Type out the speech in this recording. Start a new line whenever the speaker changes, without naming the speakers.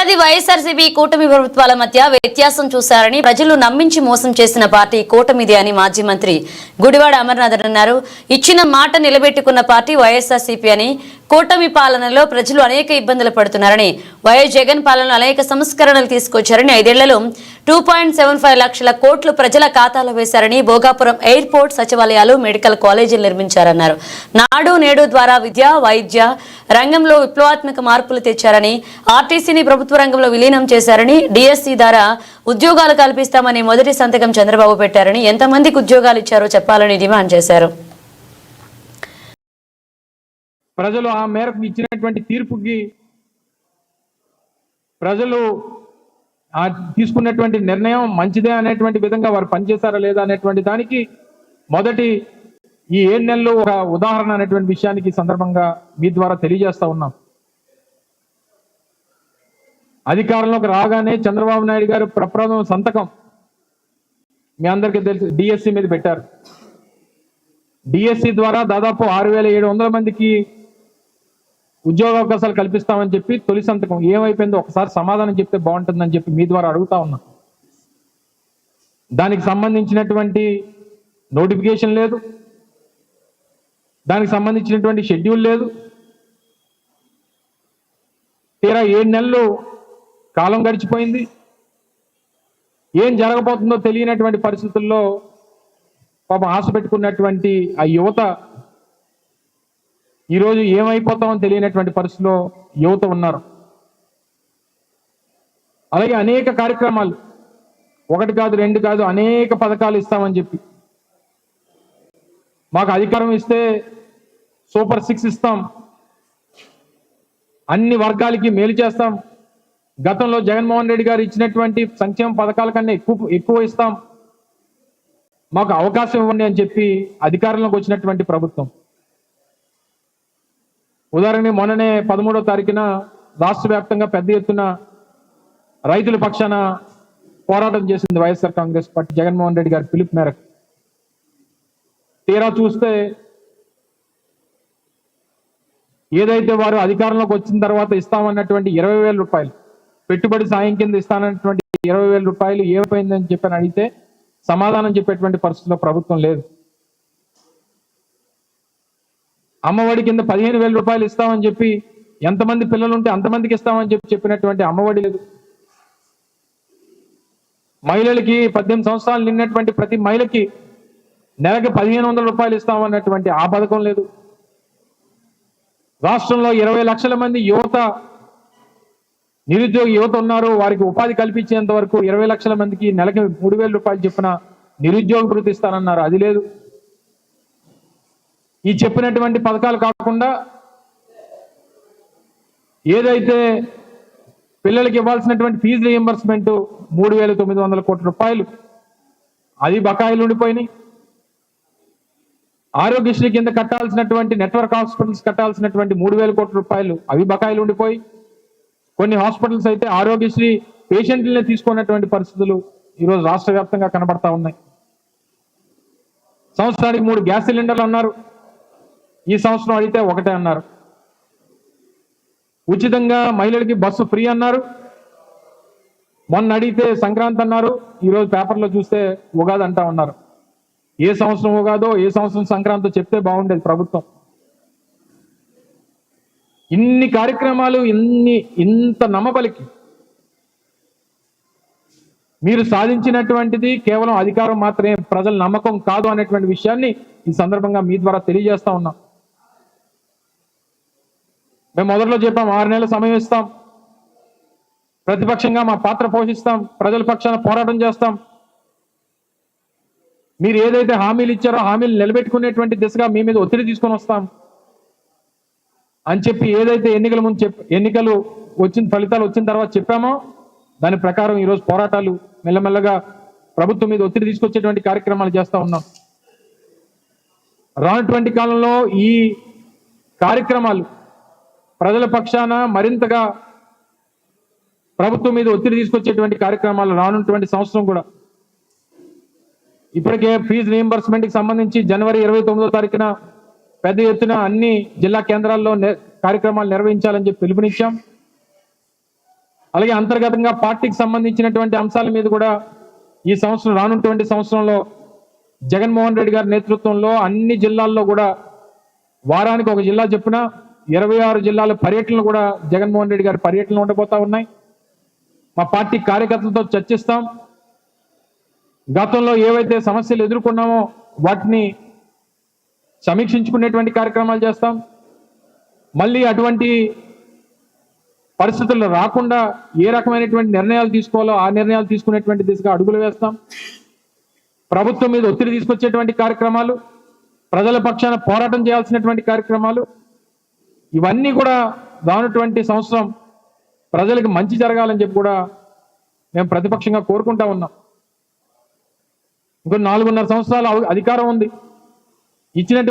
ఏడాది వైఎస్ఆర్సీపీ కూటమి ప్రభుత్వాల మధ్య వ్యత్యాసం చూశారని ప్రజలు నమ్మించి మోసం చేసిన పార్టీ కూటమిదే అని మాజీ మంత్రి గుడివాడ అమర్నాథ్ అన్నారు. ఇచ్చిన మాట నిలబెట్టుకున్న పార్టీ వైఎస్ఆర్సీపీ అని, కూటమి పాలనలో ప్రజలు అనేక ఇబ్బందులు పడుతున్నారని, వైఎస్ జగన్ పాలనలో అనేక సంస్కరణలు తీసుకొచ్చారని, 5 ఏళ్లలో 2.75 లక్షల కోట్లు ప్రజల ఖాతాలో వేశారని, భోగాపురం ఎయిర్పోర్ట్, సచివాలయాలు, మెడికల్ కాలేజీలు నిర్మించారన్నారు. నాడు నేడు ద్వారా విద్య, వైద్య రంగంలో విప్లవాత్మక మార్పులు తెచ్చారని, ఆర్టీసీని ప్రభుత్వ రంగంలో విలీనం చేశారని, డిఎస్సి ద్వారా ఉద్యోగాలు కల్పిస్తామని మొదటి సంతకం చంద్రబాబు పెట్టారని, ఎంతమందికి ఉద్యోగాలు ఇచ్చారో చెప్పాలని డిమాండ్ చేశారు.
ప్రజలు ఆ మేరకు ఇచ్చినటువంటి తీర్పుకి ప్రజలు తీసుకున్నటువంటి నిర్ణయం మంచిదే అనేటువంటి విధంగా వారు పనిచేశారా లేదా అనేటువంటి దానికి మొదటి ఈ 7 నెలలు ఒక ఉదాహరణ అనేటువంటి విషయానికి సందర్భంగా మీ ద్వారా తెలియజేస్తా ఉన్నాం. అధికారంలోకి రాగానే చంద్రబాబు నాయుడు గారు ప్రప్రథమ సంతకం మీ అందరికీ తెలుసు డిఎస్సి మీద పెట్టారు. డిఎస్సి ద్వారా దాదాపు 6,700 మందికి ఉద్యోగ అవకాశాలు కల్పిస్తామని చెప్పి తొలి సంతకం ఏమైపోయిందో ఒకసారి సమాధానం చెప్తే బాగుంటుందని చెప్పి మీ ద్వారా అడుగుతా ఉన్నా. దానికి సంబంధించినటువంటి నోటిఫికేషన్ లేదు, దానికి సంబంధించినటువంటి షెడ్యూల్ లేదు. తీరా 7 నెలలు కాలం గడిచిపోయింది. ఏం జరగబోతుందో తెలియనటువంటి పరిస్థితుల్లో పాపం ఆశ పెట్టుకున్నటువంటి ఆ యువత ఈరోజు ఏమైపోతామని తెలియనటువంటి పరిస్థితిలో యువత ఉన్నారు. అలాగే అనేక కార్యక్రమాలు, 1 కాదు 2 కాదు అనేక పథకాలు ఇస్తామని చెప్పి, మాకు అధికారం ఇస్తే సూపర్ 6 ఇస్తాం, అన్ని వర్గాలకి మేలు చేస్తాం, గతంలో జగన్మోహన్ రెడ్డి గారు ఇచ్చినటువంటి సంక్షేమ పథకాల కన్నా ఎక్కువ ఇస్తాం, మాకు అవకాశం ఇవ్వండి అని చెప్పి అధికారంలోకి వచ్చినటువంటి ప్రభుత్వం. ఉదాహరణ మొన్ననే 13వ తారీఖున రాష్ట్ర వ్యాప్తంగా పెద్ద ఎత్తున రైతుల పక్షాన పోరాటం చేసింది వైఎస్ఆర్ కాంగ్రెస్ పార్టీ జగన్మోహన్ రెడ్డి గారి పిలుపు మేరకు. తీరా చూస్తే ఏదైతే వారు అధికారంలోకి వచ్చిన తర్వాత ఇస్తామన్నటువంటి 20,000 రూపాయలు పెట్టుబడి సాయం కింద ఇస్తానన్నటువంటి 20,000 రూపాయలు ఏమైపోయిందని చెప్పని అడిగితే సమాధానం చెప్పేటువంటి పరిస్థితిలో ప్రభుత్వం లేదు. అమ్మఒడి కింద 15,000 రూపాయలు ఇస్తామని చెప్పి ఎంతమంది పిల్లలు ఉంటే అంతమందికి ఇస్తామని చెప్పినటువంటి అమ్మఒడి లేదు. మహిళలకి 18 సంవత్సరాలు నిన్నటువంటి ప్రతి మహిళకి నెలకి 1,500 రూపాయలు ఇస్తామన్నటువంటి ఆ పథకం లేదు. రాష్ట్రంలో 20 లక్షల మంది నిరుద్యోగ యువత ఉన్నారు. వారికి ఉపాధి కల్పించేంత వరకు 20 లక్షల మందికి నెలకి 3,000 రూపాయలు చెప్పిన నిరుద్యోగ భృతి ఇస్తానన్నారు, అది లేదు. ఈ చెప్పినటువంటి పథకాలు కాకుండా ఏదైతే పిల్లలకి ఇవ్వాల్సినటువంటి ఫీజు రీయింబర్స్మెంట్ 3,900 కోట్ల రూపాయలు అది బకాయిలు ఉండిపోయినాయి. ఆరోగ్యశ్రీ కింద కట్టాల్సినటువంటి నెట్వర్క్ హాస్పిటల్స్ కట్టాల్సినటువంటి 3,000 కోట్ల రూపాయలు అవి బకాయిలు ఉండిపోయి, కొన్ని హాస్పిటల్స్ అయితే ఆరోగ్యశ్రీ పేషెంట్లనే తీసుకున్నటువంటి పరిస్థితులు ఈరోజు రాష్ట్ర వ్యాప్తంగా కనబడతా ఉన్నాయి. సంవత్సరానికి 3 గ్యాస్ సిలిండర్లు అన్నారు, ఈ సంవత్సరం అడిగితే 1 అన్నారు. ఉచితంగా మహిళలకి బస్సు ఫ్రీ అన్నారు, మొన్న అడిగితే సంక్రాంతి అన్నారు, ఈరోజు పేపర్లో చూస్తే ఉగాది అంటా ఉన్నారు. ఏ సంవత్సరం ఉగాదో ఏ సంవత్సరం సంక్రాంతో చెప్తే బాగుండేది ప్రభుత్వం. ఇన్ని కార్యక్రమాలు ఇంత నమ్మబలికి మీరు సాధించినటువంటిది కేవలం అధికారం మాత్రమే, ప్రజల నమ్మకం కాదు అనేటువంటి విషయాన్ని ఈ సందర్భంగా మీ ద్వారా తెలియజేస్తా ఉన్నాం. మేము మొదట్లో చెప్పాం 6 నెలల సమయం ఇస్తాం, ప్రతిపక్షంగా మా పాత్ర పోషిస్తాం, ప్రజల పక్షాన పోరాటం చేస్తాం, మీరు ఏదైతే హామీలు ఇచ్చారో హామీలు నిలబెట్టుకునేటువంటి దిశగా మీ మీద ఒత్తిడి తీసుకొని వస్తాం అని చెప్పి ఏదైతే ఎన్నికలు ఫలితాలు వచ్చిన తర్వాత చెప్పామో దాని ప్రకారం ఈరోజు పోరాటాలు మెల్లమెల్లగా ప్రభుత్వం మీద ఒత్తిడి తీసుకొచ్చేటువంటి కార్యక్రమాలు చేస్తా ఉన్నాం. రానటువంటి కాలంలో ఈ కార్యక్రమాలు ప్రజల పక్షాన మరింతగా ప్రభుత్వం మీద ఒత్తిడి తీసుకొచ్చేటువంటి కార్యక్రమాలు రానున్నటువంటి సంవత్సరం కూడా. ఇప్పటికే ఫీజు రీయింబర్స్మెంట్కి సంబంధించి జనవరి 29వ తారీఖున పెద్ద ఎత్తున అన్ని జిల్లా కేంద్రాల్లో కార్యక్రమాలు నిర్వహించాలని చెప్పి పిలుపునిచ్చాం. అలాగే అంతర్గతంగా పార్టీకి సంబంధించినటువంటి అంశాల మీద కూడా ఈ సంవత్సరం రానున్నటువంటి సంవత్సరంలో జగన్మోహన్ రెడ్డి గారి నేతృత్వంలో అన్ని జిల్లాల్లో కూడా వారానికి ఒక జిల్లా చొప్పున 26 జిల్లాల పర్యటనలు కూడా జగన్మోహన్ రెడ్డి గారి పర్యటనలు ఉండబోతా ఉన్నాయి. మా పార్టీ కార్యకర్తలతో చర్చిస్తాం. గతంలో ఏవైతే సమస్యలు ఎదుర్కొన్నామో వాటిని సమీక్షించుకునేటువంటి కార్యక్రమాలు చేస్తాం. మళ్ళీ అటువంటి పరిస్థితుల్లో రాకుండా ఏ రకమైనటువంటి నిర్ణయాలు తీసుకోవాలో ఆ నిర్ణయాలు తీసుకునేటువంటి దిశగా అడుగులు వేస్తాం. ప్రభుత్వం మీద ఒత్తిడి తీసుకొచ్చేటువంటి కార్యక్రమాలు, ప్రజల పక్షాన పోరాటం చేయాల్సినటువంటి కార్యక్రమాలు, ఇవన్నీ కూడా రానున్నటువంటి సంవత్సరం ప్రజలకు మంచి జరగాలని చెప్పి కూడా మేము ప్రతిపక్షంగా కోరుకుంటా ఉన్నాం. ఇంకో 4.5 సంవత్సరాల అధికారం ఉంది. ఇచ్చినటువంటి